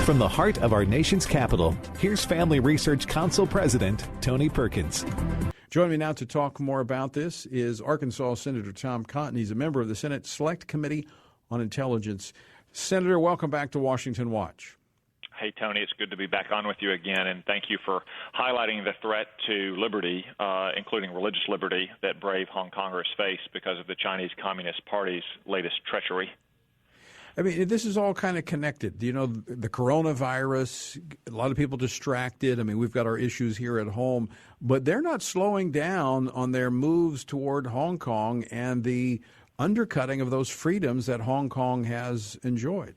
From the heart of our nation's capital, here's Family Research Council President Tony Perkins. Joining me now to talk more about this is Arkansas Senator Tom Cotton. He's a member of the Senate Select Committee on Intelligence. Senator, welcome back to Washington Watch. Hey, Tony, it's good to be back on with you again, and thank you for highlighting the threat to liberty, including religious liberty, that brave Hong Kongers face because of the Chinese Communist Party's latest treachery. I mean, this is all kind of connected. You know, the coronavirus, a lot of people distracted. I mean, we've got our issues here at home, but they're not slowing down on their moves toward Hong Kong and the undercutting of those freedoms that Hong Kong has enjoyed.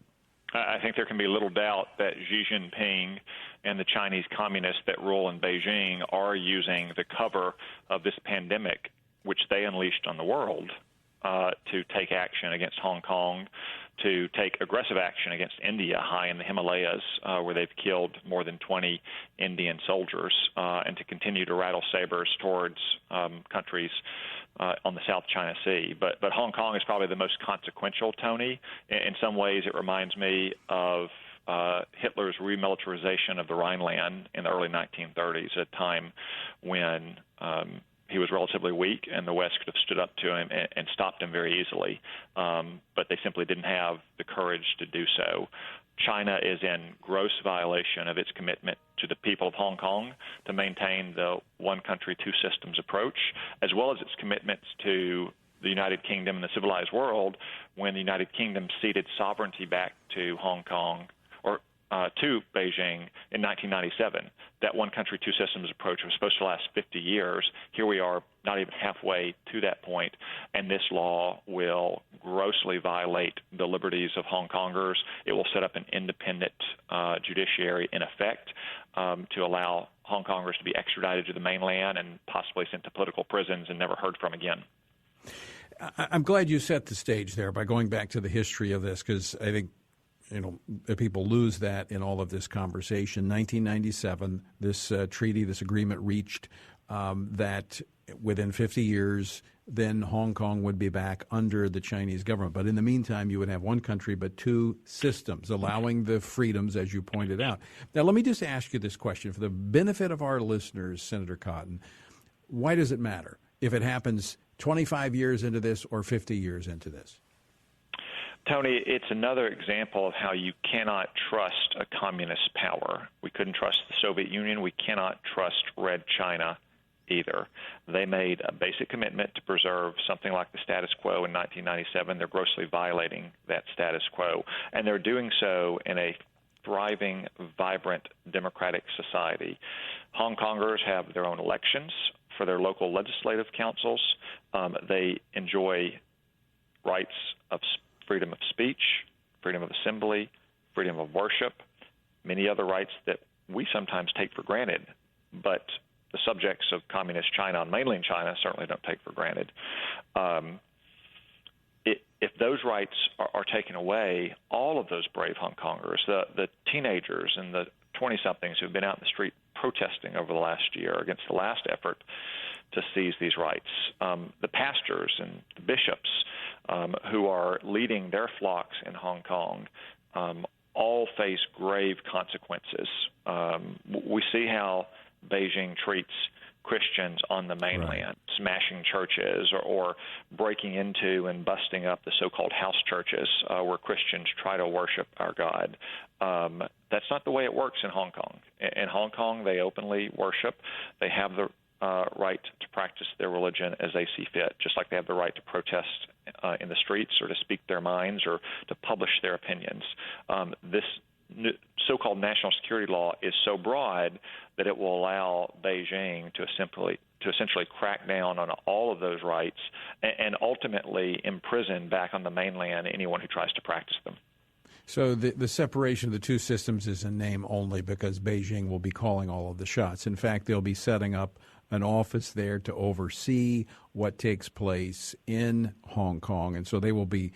I think there can be little doubt that Xi Jinping and the Chinese communists that rule in Beijing are using the cover of this pandemic, which they unleashed on the world, to take action against Hong Kong, to take aggressive action against India high in the Himalayas, where they've killed more than 20 Indian soldiers, and to continue to rattle sabers towards countries on the South China Sea. But Hong Kong is probably the most consequential, Tony. In some ways, it reminds me of Hitler's remilitarization of the Rhineland in the early 1930s, a time when he was relatively weak, and the West could have stood up to him and stopped him very easily. But they simply didn't have the courage to do so. China is in gross violation of its commitment to the people of Hong Kong to maintain the one country, two systems approach, as well as its commitments to the United Kingdom and the civilized world when the United Kingdom ceded sovereignty back to Hong Kong or to Beijing in 1997. That one country, two systems approach was supposed to last 50 years. Here we are, not even halfway to that point, and this law will grossly violate the liberties of Hong Kongers. It will set up an independent judiciary, in effect, to allow Hong Kongers to be extradited to the mainland and possibly sent to political prisons and never heard from again. I'm glad you set the stage there by going back to the history of this, because I think people lose that in all of this conversation. 1997, this treaty, this agreement reached that within 50 years, then Hong Kong would be back under the Chinese government. But in the meantime, you would have one country but two systems, allowing the freedoms, as you pointed out. Now, let me just ask you this question for the benefit of our listeners, Senator Cotton. Why does it matter if it happens 25 years into this or 50 years into this? Tony, it's another example of how you cannot trust a communist power. We couldn't trust the Soviet Union. We cannot trust Red China either. They made a basic commitment to preserve something like the status quo in 1997. They're grossly violating that status quo, and they're doing so in a thriving, vibrant, democratic society. Hong Kongers have their own elections for their local legislative councils. They enjoy rights of freedom of speech, freedom of assembly, freedom of worship, many other rights that we sometimes take for granted, but the subjects of communist China and mainland China certainly don't take for granted. If those rights are taken away, all of those brave Hong Kongers, the teenagers and the 20-somethings who've been out in the street protesting over the last year against the last effort to seize these rights, the pastors and the bishops who are leading their flocks in Hong Kong, all face grave consequences. We see how Beijing treats Christians on the mainland, right, smashing churches or breaking into and busting up the so-called house churches where Christians try to worship our God. That's not the way it works in Hong Kong. In Hong Kong, they openly worship. They have the right to practice their religion as they see fit, just like they have the right to protest in the streets or to speak their minds or to publish their opinions. This so-called national security law is so broad that it will allow Beijing to essentially crack down on all of those rights and ultimately imprison back on the mainland anyone who tries to practice them. So the separation of the two systems is in name only, because Beijing will be calling all of the shots. In fact, they'll be setting up an office there to oversee what takes place in Hong Kong, and so they will be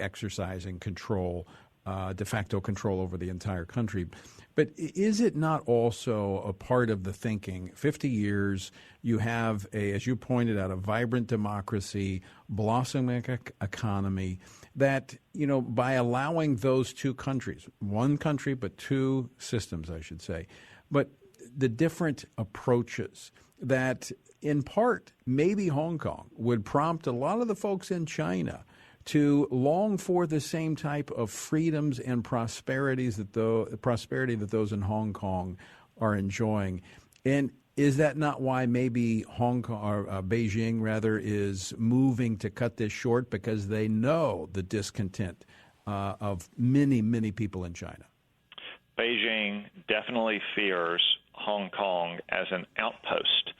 exercising control de facto control over the entire country. But is it not also a part of the thinking? 50 years, you have, as you pointed out, a vibrant democracy, blossoming economy, that, by allowing those two countries, one country but two systems, I should say, but the different approaches that in part maybe Hong Kong would prompt a lot of the folks in China to long for the same type of freedoms and prosperity that those in Hong Kong are enjoying. And is that not why maybe Hong Kong or Beijing rather is moving to cut this short, because they know the discontent of many, many people in China? Beijing definitely fears Hong Kong as an outpost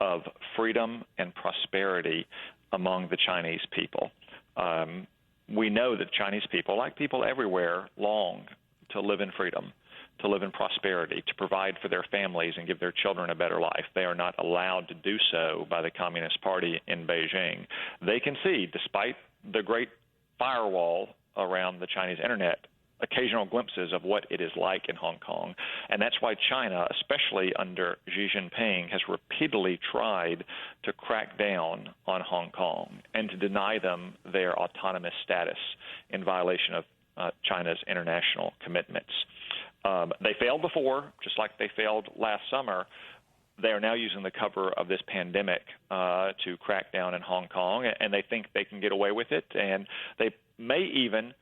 of freedom and prosperity among the Chinese people. We know that Chinese people, like people everywhere, long to live in freedom, to live in prosperity, to provide for their families and give their children a better life. They are not allowed to do so by the Communist Party in Beijing. They can see, despite the great firewall around the Chinese internet, occasional glimpses of what it is like in Hong Kong. And that's why China, especially under Xi Jinping, has repeatedly tried to crack down on Hong Kong and to deny them their autonomous status in violation of China's international commitments. They failed before, just like they failed last summer. They are now using the cover of this pandemic to crack down in Hong Kong, and they think they can get away with it. And they may even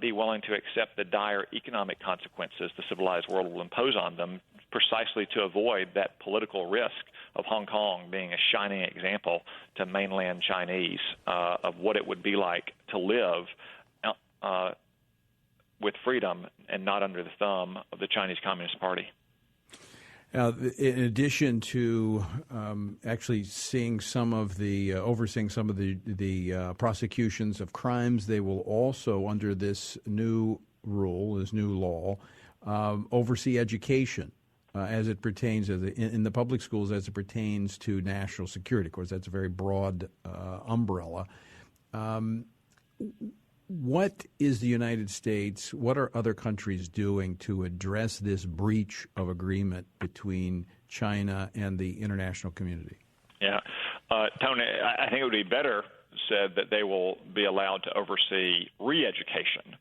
be willing to accept the dire economic consequences the civilized world will impose on them, precisely to avoid that political risk of Hong Kong being a shining example to mainland Chinese of what it would be like to live with freedom and not under the thumb of the Chinese Communist Party. In addition to actually seeing some of the overseeing some of the prosecutions of crimes, they will also, under this new rule, this new law, oversee education as it pertains in the public schools as it pertains to national security. Of course, that's a very broad umbrella. What is the United States, what are other countries doing to address this breach of agreement between China and the international community? Yeah. Tony, I think it would be better said that they will be allowed to oversee re-education,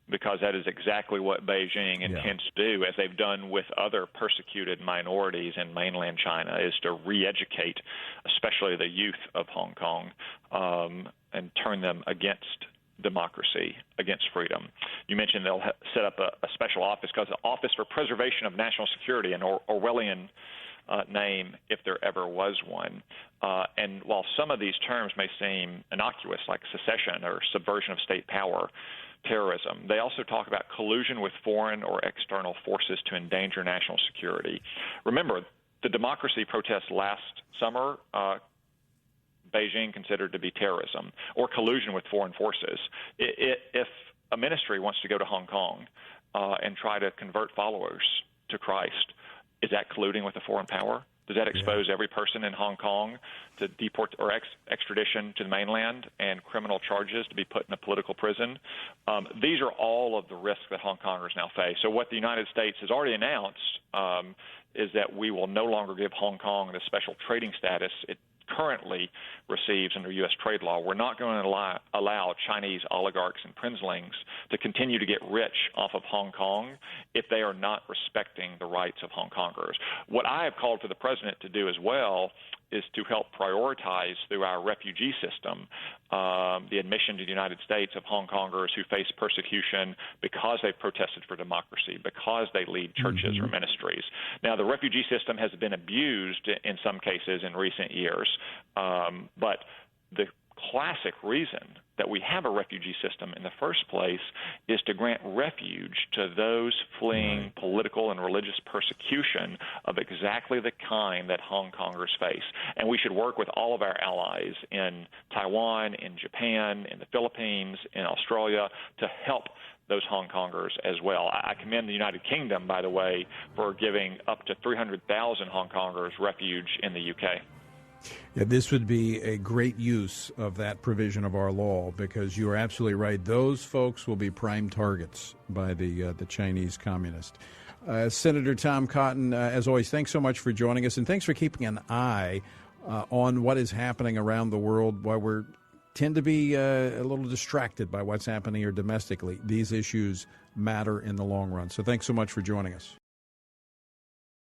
because that is exactly what Beijing intends to do, as they've done with other persecuted minorities in mainland China, is to re-educate, especially the youth of Hong Kong, and turn them against democracy, against freedom. You mentioned they'll set up a special office, because the Office for Preservation of National Security, an Orwellian name if there ever was one. And while some of these terms may seem innocuous, like secession or subversion of state power, terrorism, they also talk about collusion with foreign or external forces to endanger national security. Remember, the democracy protests last summer, Beijing considered to be terrorism or collusion with foreign forces. If a ministry wants to go to Hong Kong and try to convert followers to Christ, is that colluding with a foreign power? Does that expose every person in Hong Kong to deport or extradition to the mainland and criminal charges to be put in a political prison? These are all of the risks that Hong Kongers now face. So what the United States has already announced is that we will no longer give Hong Kong the special trading status it currently receives under U.S. trade law. We're not going to allow Chinese oligarchs and princelings to continue to get rich off of Hong Kong if they are not respecting the rights of Hong Kongers. What I have called for the president to do as well is to help prioritize through our refugee system the admission to the United States of Hong Kongers who face persecution because they've protested for democracy, because they lead churches or ministries. Now, the refugee system has been abused in some cases in recent years, but the classic reason that we have a refugee system in the first place is to grant refuge to those fleeing political and religious persecution of exactly the kind that Hong Kongers face. And we should work with all of our allies in Taiwan, in Japan, in the Philippines, in Australia to help those Hong Kongers as well. I commend the United Kingdom, by the way, for giving up to 300,000 Hong Kongers refuge in the UK. Yeah, this would be a great use of that provision of our law, because you are absolutely right. Those folks will be prime targets by the Chinese communists. Senator Tom Cotton, as always, thanks so much for joining us, and thanks for keeping an eye on what is happening around the world while we tend to be a little distracted by what's happening here domestically. These issues matter in the long run. So thanks so much for joining us.